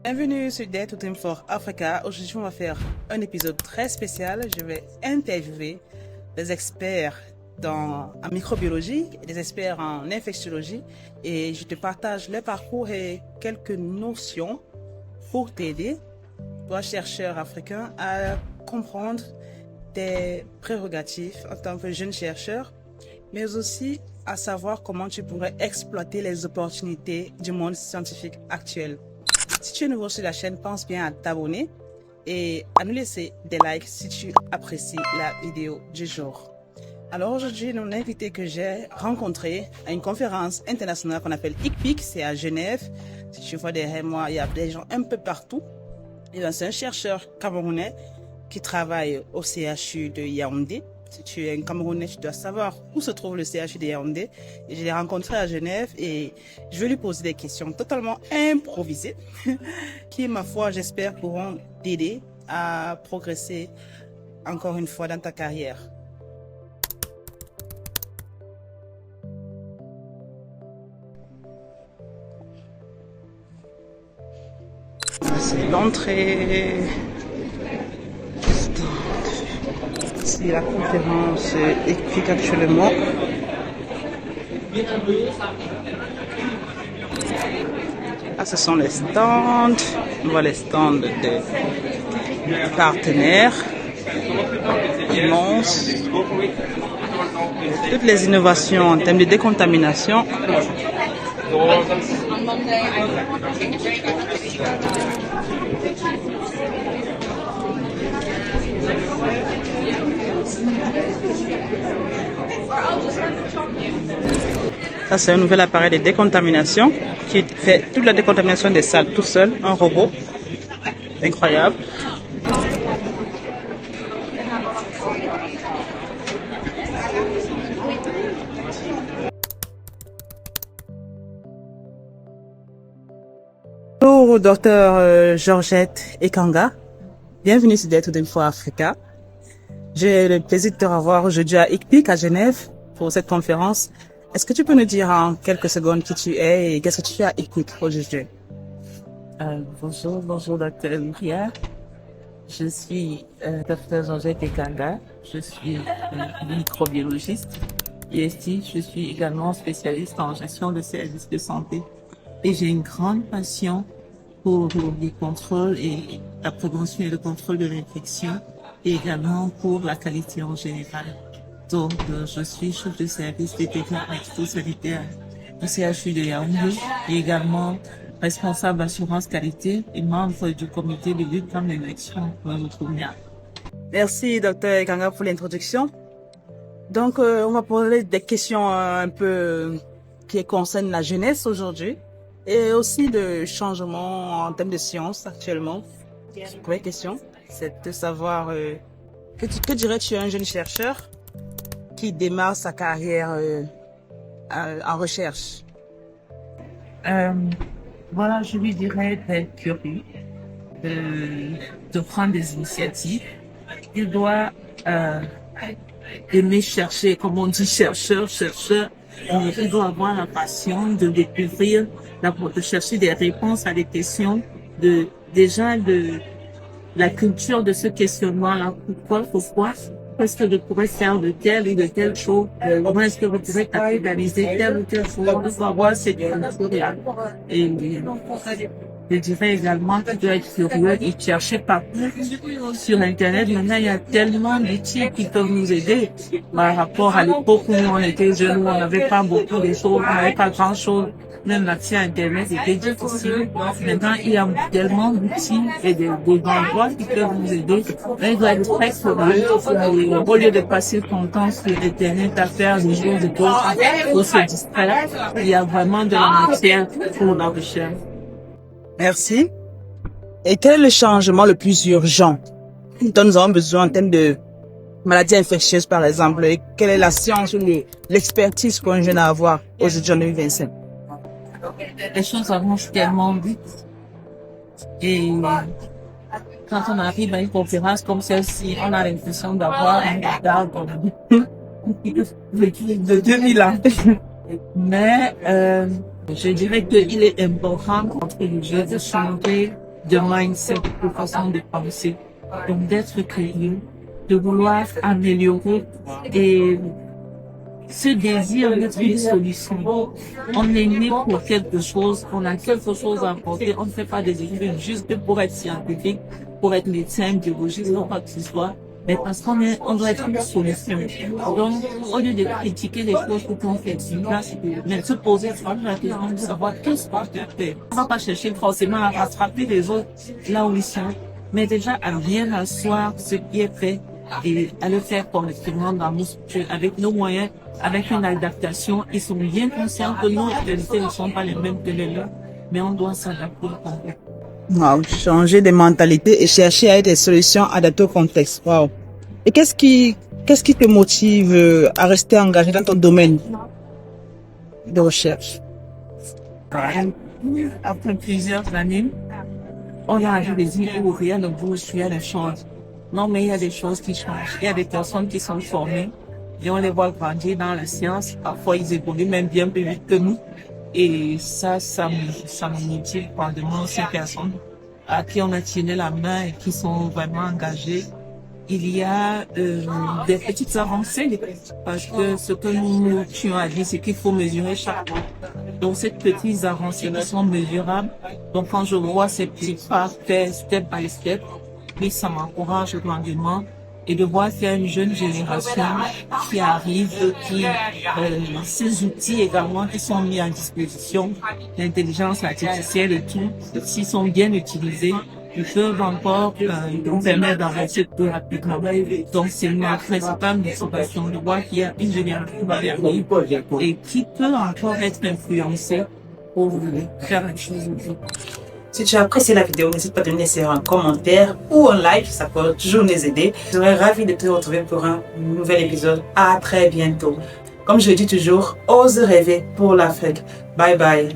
Bienvenue sur Dare to Dream for Africa. Aujourd'hui, on va faire un épisode très spécial. Je vais interviewer des experts en microbiologie, des experts en infectiologie et je te partage leur parcours et quelques notions pour t'aider, toi chercheur africain, à comprendre tes prérogatives en tant que jeune chercheur, mais aussi à savoir comment tu pourrais exploiter les opportunités du monde scientifique actuel. Si tu es nouveau sur la chaîne, pense bien à t'abonner et à nous laisser des likes si tu apprécies la vidéo du jour. Alors aujourd'hui, mon invité que j'ai rencontré à une conférence internationale qu'on appelle ICPIC, c'est à Genève. Si tu vois derrière moi, il y a des gens un peu partout. Et c'est un chercheur camerounais qui travaille au CHU de Yaoundé. Si tu es un Camerounais, tu dois savoir où se trouve le CHU de Yaoundé. Et je l'ai rencontré à Genève et je vais lui poser des questions totalement improvisées qui, ma foi, j'espère, pourront t'aider à progresser encore une fois dans ta carrière. C'est l'entrée. C'est la conférence équipe actuellement. Ah, ce sont les stands. On voit les stands des partenaires immenses. Toutes les innovations en termes de décontamination. Ça, c'est un nouvel appareil de décontamination qui fait toute la décontamination des salles tout seul, un robot. Incroyable. Bonjour, docteur Georgette Ekanga. Bienvenue sur Dare to Dream for Africa. J'ai le plaisir de te revoir aujourd'hui à ICPIC à Genève pour cette conférence. Est-ce que tu peux nous dire en quelques secondes qui tu es et qu'est-ce que tu fais à ICPIC aujourd'hui? Bonjour, docteur Luria. Je suis docteur Georgette Ekanga. Je suis microbiologiste. Et ici, je suis également spécialiste en gestion de services de santé. Et j'ai une grande passion pour les contrôles et la prévention et le contrôle de l'infection et également pour la qualité en général. Donc, je suis chef de service des techniques sanitaires du CHU de Yaoundé et également responsable assurance qualité et membre du comité de lutte contre l'infection nosocomiale. Merci, docteur Ekanga, pour l'introduction. Donc, on va poser des questions un peu qui concernent la jeunesse aujourd'hui et aussi de changements en termes de sciences actuellement. Première question, c'est de savoir que dirais-tu à un jeune chercheur qui démarre sa carrière en recherche? Voilà, je lui dirais d'être curieux, de prendre des initiatives. Il doit aimer chercher, comme on dit, chercheur. Il doit avoir la passion de découvrir, de chercher des réponses à des questions, de la culture de ce questionnement-là. Pourquoi est-ce que je pourrais faire de telle ou de telle chose? Comment est-ce que je pourrais capitaliser telle ou telle chose? Il faut avoir cette culture-là. Et je dirais également qu'il doit être curieux et chercher partout sur Internet. Maintenant, il y a tellement d'outils qui peuvent nous aider par rapport à l'époque où on était jeunes, où on n'avait pas beaucoup de choses, on n'avait pas grand-chose. Même l'accès à Internet était difficile. Maintenant, il y a tellement d'outils et d'endroits qui peuvent nous aider. Mais il doit être très curieux. Au lieu de passer son temps sur Internet à faire des choses de gauche pour se distraire, il y a vraiment de la matière pour la recherche. Merci. Et quel est le changement le plus urgent dont nous avons besoin en termes de maladies infectieuses, par exemple? Et quelle est la science ou l'expertise qu'on vient à avoir aujourd'hui en 2025? Les choses avancent tellement vite. Et quand on arrive à une conférence comme celle-ci, on a l'impression d'avoir un retard de 2000 ans. Mais je dirais qu'il est important d'entre les jeux de changer de mindset, de façon de penser. Donc d'être curieux, de vouloir améliorer et ce désir d'être une solution. On est né pour quelque chose, on a quelque chose à apporter, on ne fait pas des études juste pour être scientifique, pour être médecin, biologiste, ou quoi que ce soit, mais parce on doit être une solution. Donc, au lieu de critiquer les choses qu'on fait, mais se poser la question de savoir qu'est-ce qu'on peut faire. On ne va pas chercher forcément à rattraper les autres là où ils sont, mais déjà à bien asseoir ce qui est fait et à le faire correctement dans nos structures, avec nos moyens, avec une adaptation. Ils sont bien conscients que nos réalités ne sont pas les mêmes que les leurs, mais on doit s'adapter complètement. Wow, changer de mentalité et chercher à être des solutions adaptées au contexte. Wow. Et qu'est-ce qui te motive à rester engagé dans ton domaine de recherche? Après plusieurs années, on a vu des idées où rien ne bouge, rien ne change. Non, mais il y a des choses qui changent. Il y a des personnes qui sont formées et on les voit grandir dans la science. Parfois, ils évoluent même bien plus vite que nous. Et ça me motive grandement ces personnes à qui on a tenu la main et qui sont vraiment engagées. Il y a des petites avancées parce que ce que nous tuons à dire, c'est qu'il faut mesurer chaque fois. Donc, ces petites avancées qui sont mesurables. Donc, quand je vois ces petits pas faits step by step, oui, ça m'encourage grandement. Et de voir qu'il y a une jeune génération qui arrive, qui ces outils également qui sont mis à disposition, l'intelligence artificielle et tout, s'ils sont bien utilisés, ils peuvent encore nous permettre d'avancer plus rapidement. Donc c'est ma principale motivation de voir qu'il y a une génération qui arrive et qui peut encore être influencée pour faire une chose aujourd'hui. Si tu as apprécié la vidéo, n'hésite pas à me laisser un commentaire ou un like, ça peut toujours nous aider. Je serais ravie de te retrouver pour un nouvel épisode. À très bientôt. Comme je le dis toujours, ose rêver pour l'Afrique. Bye bye.